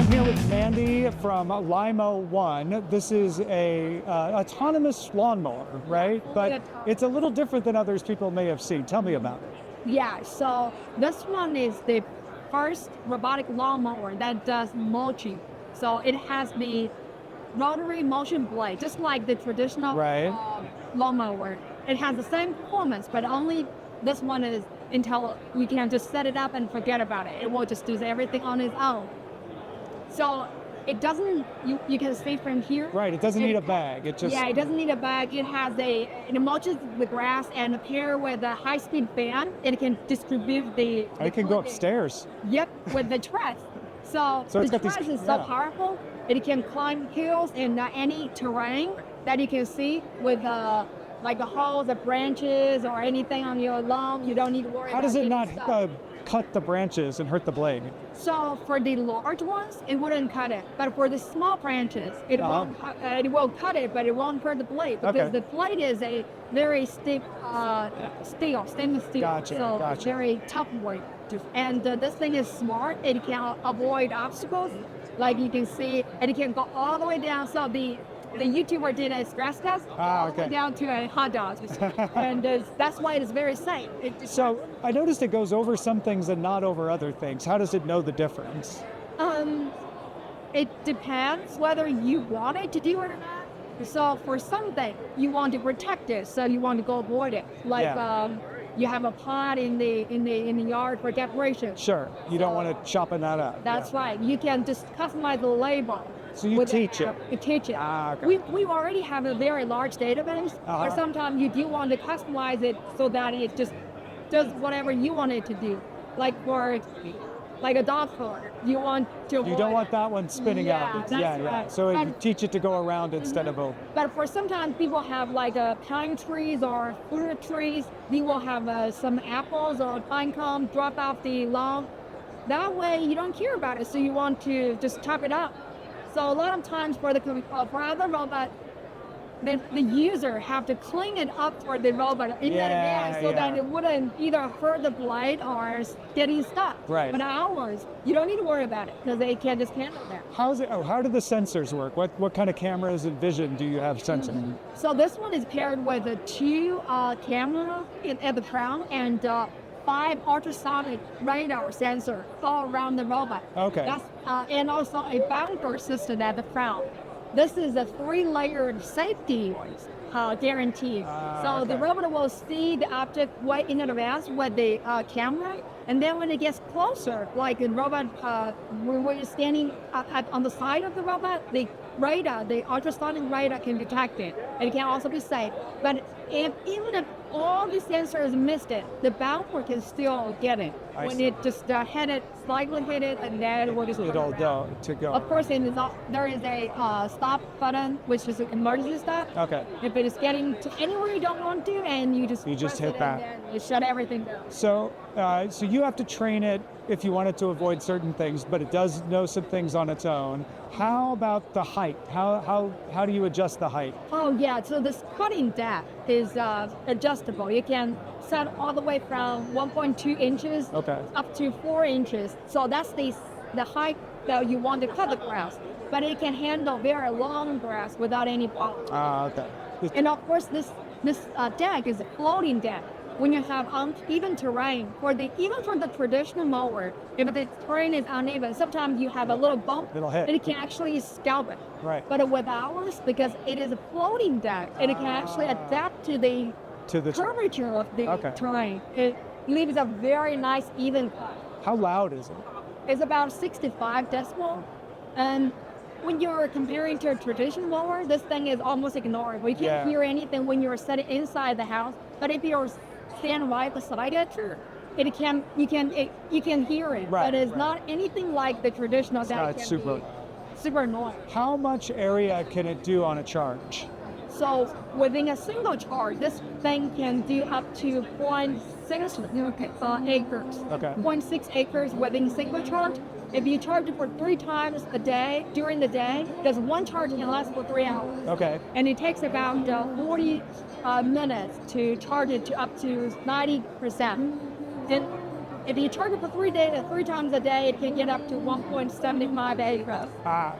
I'm here with Mandy from Lymow One. This is a autonomous lawnmower, right? But it's a little different than others people may have seen. Tell me about it. Yeah, so this one is the first robotic lawnmower that does mulching. So it has the rotary motion blade, just like the traditional lawnmower. It has the same performance, but only this one is until we can just set it up and forget about it. It will just do everything on its own. So it doesn't, you can see from here. Right, it doesn't need a bag. It doesn't need a bag. It mulches the grass, and pair with a high-speed fan, it can distribute the it can go upstairs. Yep, with the truss. So the truss is so powerful, it can climb hills in any terrain that you can see with like the holes, the branches, or anything on your lawn. You don't need to worry about it. How does it not cut the branches and hurt the blade? So for the large ones, it wouldn't cut it. But for the small branches, it will cut it, but it won't hurt the blade. Because the blade is a very stiff stainless steel. Gotcha. Very tough wood. And this thing is smart. It can avoid obstacles. Like you can see, and it can go all the way down. So the YouTuber did a stress test all the way down to a hot dog. And that's why it is very safe. So I noticed it goes over some things and not over other things. How does it know the difference? It depends whether you want it to do it or not. So for something, you want to protect it, so you want to go avoid it. Like you have a pot in the yard for decoration. Sure, you don't want to chopping that up. That's right. You can just customize the label. So you teach it. You teach it. We already have a very large database, but sometimes you do want to customize it so that it just does whatever you want it to do. Like for a dog collar, you want to avoid. You don't want that one spinning out. Right. So you teach it to go around instead of a. But for sometimes people have like pine trees or fruit trees. We will have some apples or pine cones drop off the lawn. That way you don't care about it, so you want to just chop it up. So a lot of times for other robot, the user have to clean it up for the robot in advance so that it wouldn't either hurt the blade or getting stuck. Right. But ours, you don't need to worry about it because they can just handle that. How do the sensors work? What kind of cameras and vision do you have sensing? So this one is paired with a 2 camera at the crown and 5 ultrasonic radar sensor all around the robot. Okay. And also a bouncer system at the crown. This is a 3-layered safety guarantee. So the robot will see the object way in advance with the camera, and then when it gets closer, like the robot, when we're standing on the side of the robot, the radar, the ultrasonic radar can detect it. It can also be safe. But even if all the sensors missed it, the bouncer can still get it. When it just slightly hit it, and then it will just it'll go. Of course, there is a stop button, which is an emergency stop. Okay. If it is getting to anywhere you don't want to, and you just hit that. And then you shut everything down. So you have to train it if you want it to avoid certain things, but it does know some things on its own. How about the height? How do you adjust the height? Oh yeah, so this cutting depth is adjustable. You can set all the way from 1.2 inches up to 4 inches. So that's the height that you want to cut the grass. But it can handle very long grass without any problem. And of course, this deck is a floating deck. When you have uneven terrain, even for the traditional mower, if the terrain is uneven, sometimes you have a little bump, it'll hit. and it can actually scalp it. Right. But with ours, because it is a floating deck, it can actually adapt to the curvature of the terrain. It leaves a very nice even cut. How loud is it? It's about 65 decibel, and when you're comparing to a traditional mower, this thing is almost ignorable. You can't hear anything when you're sitting inside the house. But if you're standing right beside it, you can hear it. But it's not anything like the traditional. It's super annoying. How much area can it do on a charge? So within a single charge, this thing can do up to 0.6 acres. 0.6 acres within a single charge. If you charge it for 3 times a day, during the day, because one charge can last for 3 hours. And it takes about 40 minutes to charge it to up to 90%. And If you charge it for 3 times a day, it can get up to 1.75 acres.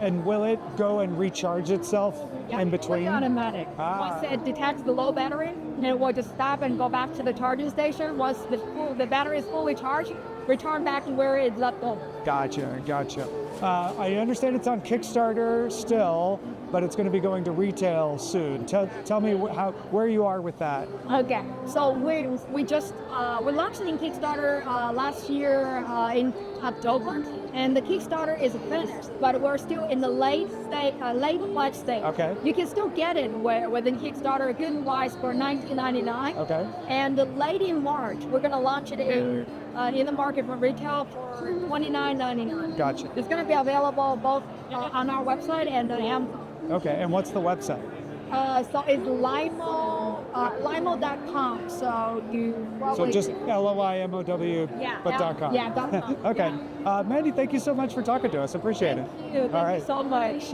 And will it go and recharge itself in between? Fully automatic. Once it detects the low battery, it will just stop and go back to the charging station. Once the battery is fully charged, return back to where it's left off. Gotcha. I understand it's on Kickstarter still, but it's going to be going to retail soon. Tell me where you are with that. Okay, so we launched in Kickstarter last year in October, and the Kickstarter is finished, but we're still in the late pledge stage. Okay. You can still get it within Kickstarter, a good price for $19.99. Okay. And late in March, we're going to launch it in the market for retail for $29.99. Gotcha. It's going to be available both on our website and on Amazon. Okay, and what's the website? So it's Lymow.com. So you probably... So just LOIMOW, but .com. Yeah, .com. Okay. Mandy, thank you so much for talking to us. Appreciate it. Thank you. Thank you so much.